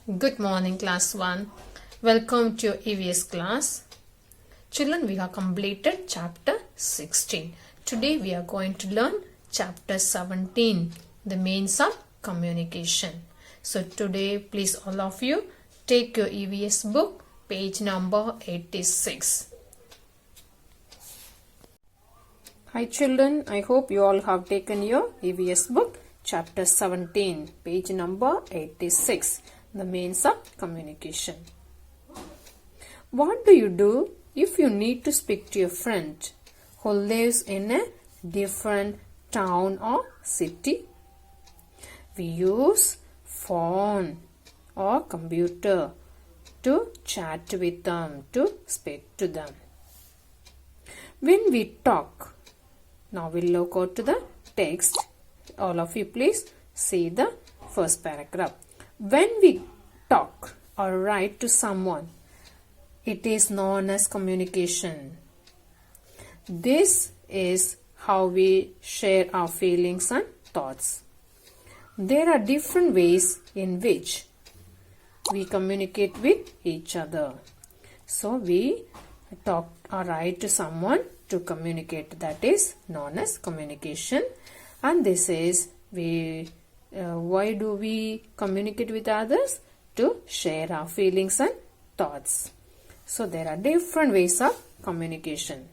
Good morning, class 1. Welcome to your EVS class. Children, we have completed chapter 16. Today we are going to learn chapter 17, the means of communication. So today, please all of you take your EVS book, page number 86. Hi children, I hope you all have taken your EVS book, chapter 17, page number 86. The means of communication. What do you do if you need to speak to a friend who lives in a different town or city? We use phone or computer to chat with them, to speak to them. When we talk, now we'll look out to the text. All of you please see the first paragraph. When we talk or write to someone, it is known as communication. This is how we share our feelings and thoughts. There are different ways in which we communicate with each other. So we talk or write to someone to communicate. That is known as communication. And this is why do we communicate with others? To share our feelings and thoughts. So there are different ways of communication.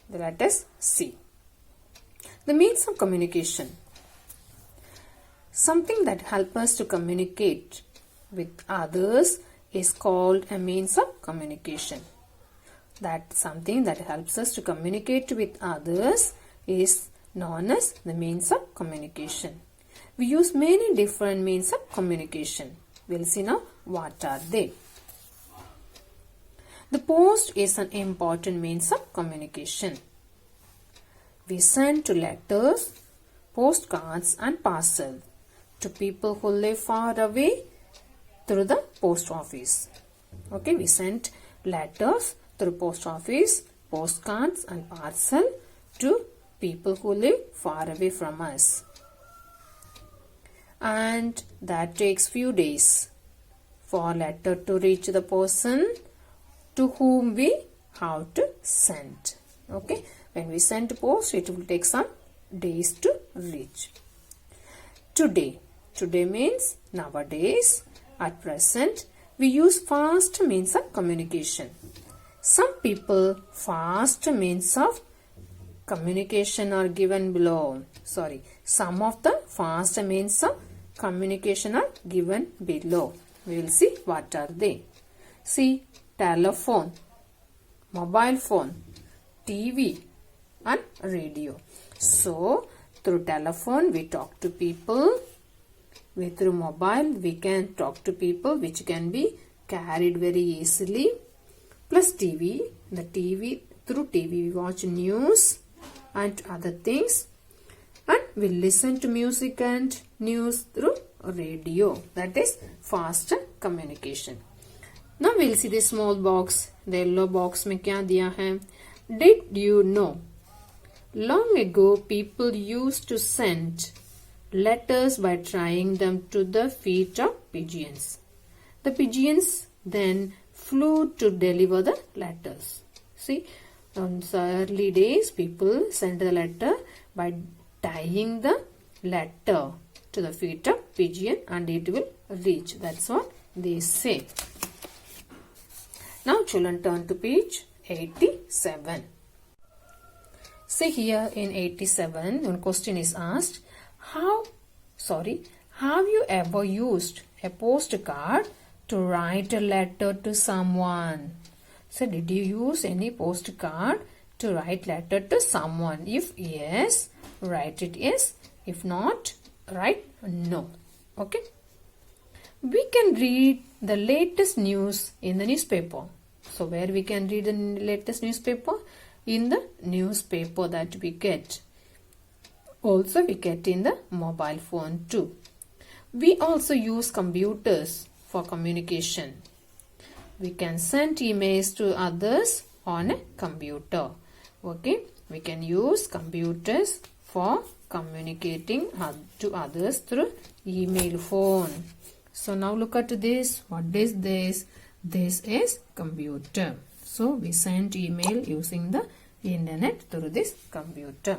Let us see. The means of communication. Something that helps us to communicate with others is called a means of communication. That something that helps us to communicate with others is known as the means of communication. We use many different means of communication. We'll see now what are they. The post is an important means of communication. We send to letters, postcards and parcels to people who live far away through the post office. Okay, we send letters through post office, postcards and parcel to people who live far away from us. And that takes few days for a letter to reach the person to whom we have to send. Okay, when we send post, it will take some days to reach. Today means nowadays, at present, we use fast means of communication. Some people fast means of communication are given below. Some of the fast means of communication are given below. We will see what are they. See, telephone, mobile phone, TV and radio. So, through telephone we talk to people. Through mobile we can talk to people which can be carried very easily. Plus TV, through TV we watch news and other things. And we listen to music and news through radio. That is fast communication. Now we'll see the small box. The yellow box में क्या दिया है? Did you know? Long ago, people used to send letters by tying them to the feet of pigeons. The pigeons then flew to deliver the letters. See, on the early days, people sent the letter by tying the letter to the feet of pigeon and it will reach. That's what they say. Now children, turn to page 87. See here in 87, one question is asked, have you ever used a postcard to write a letter to someone? So did you use any postcard to write letter to someone? If yes, write it yes. If not, write no. Okay. We can read the latest news in the newspaper. So where we can read the latest newspaper? In the newspaper that we get. Also we get in the mobile phone too. We also use computers for communication. We can send emails to others on a computer. Okay, we can use computers for communicating to others through email, phone So now look at this. What is this? This is computer. So we send email using the internet through this computer.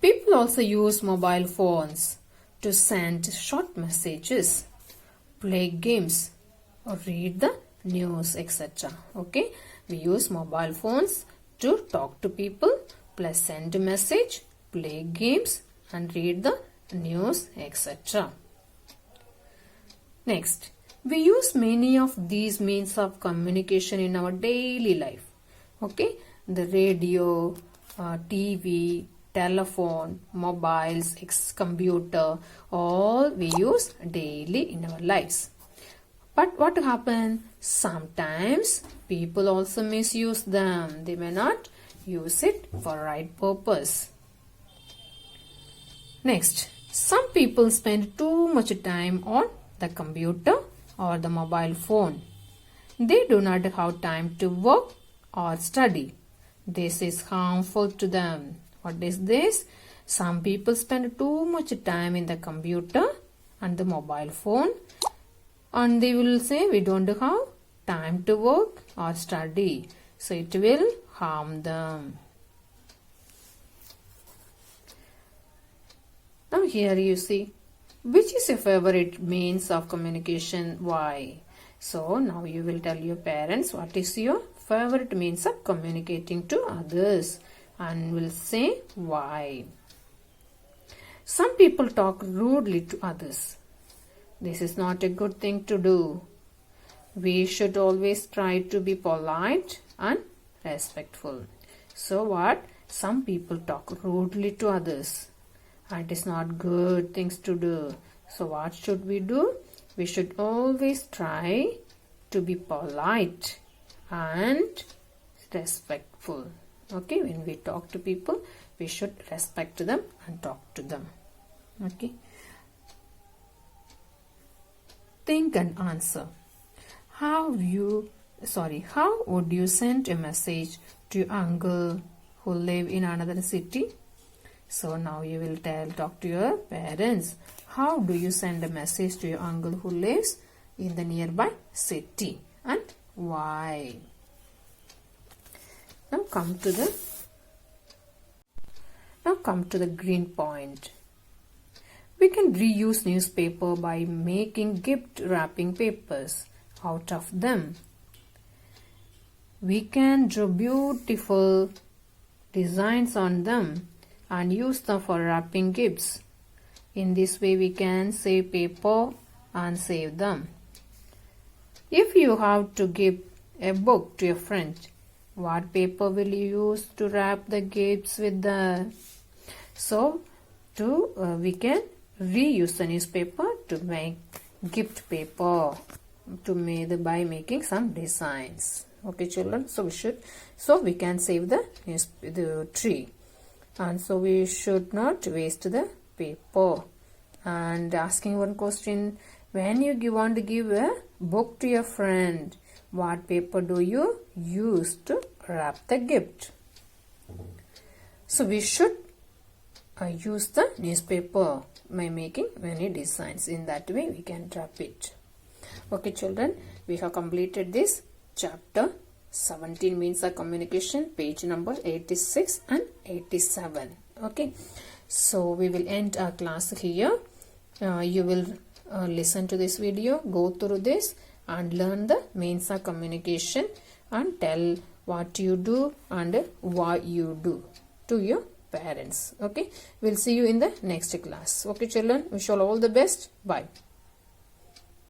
People also use mobile phones to send short messages, play games, or read the news, etc. Okay, we use mobile phones to talk to people, plus send a message, play games, and read the news, etc. Next, we use many of these means of communication in our daily life. Okay, the radio, TV, telephone, mobiles, computer, all we use daily in our lives. But what happens? Sometimes people also misuse them. They may not use it for right purpose. Next, some people spend too much time on the computer or the mobile phone. They do not have time to work or study. This is harmful to them. What is this? Some people spend too much time in the computer and the mobile phone, and they will say we don't have time to work or study. So it will harm them. Now here you see, which is your favorite means of communication? Why? So now you will tell your parents what is your favorite means of communicating to others, and will say why. Some people talk rudely to others. This is not a good thing to do. We should always try to be polite and respectful. So what? Some people talk rudely to others. It is not good things to do. So what should we do? We should always try to be polite and respectful. Okay, when we talk to people, we should respect them and talk to them. Okay. Think and answer. How would you send a message to your uncle who live in another city? So now you will talk to your parents. How do you send a message to your uncle who lives in the nearby city, and why? Now come to the green point. We can reuse newspaper by making gift wrapping papers out of them. We can draw beautiful designs on them and use them for wrapping gifts. In this way we can save paper and save them. If you have to give a book to a friend, what paper will you use to wrap the gifts with we can reuse the newspaper to make gift paper by making some designs. Okay, children. So we can save the tree, and so we should not waste the paper. And asking one question: when you want to give a book to your friend, what paper do you use to wrap the gift? So we should use the newspaper by making many designs. In that way we can wrap it. Okay, children, we have completed this chapter 17 means of communication, page number 86 and 87. Okay, so we will end our class here. You will listen to this video, go through this and learn the means of communication, and tell what you do and why you do to your parents. Okay, we'll see you in the next class. Okay, children, wish you all the best. Bye.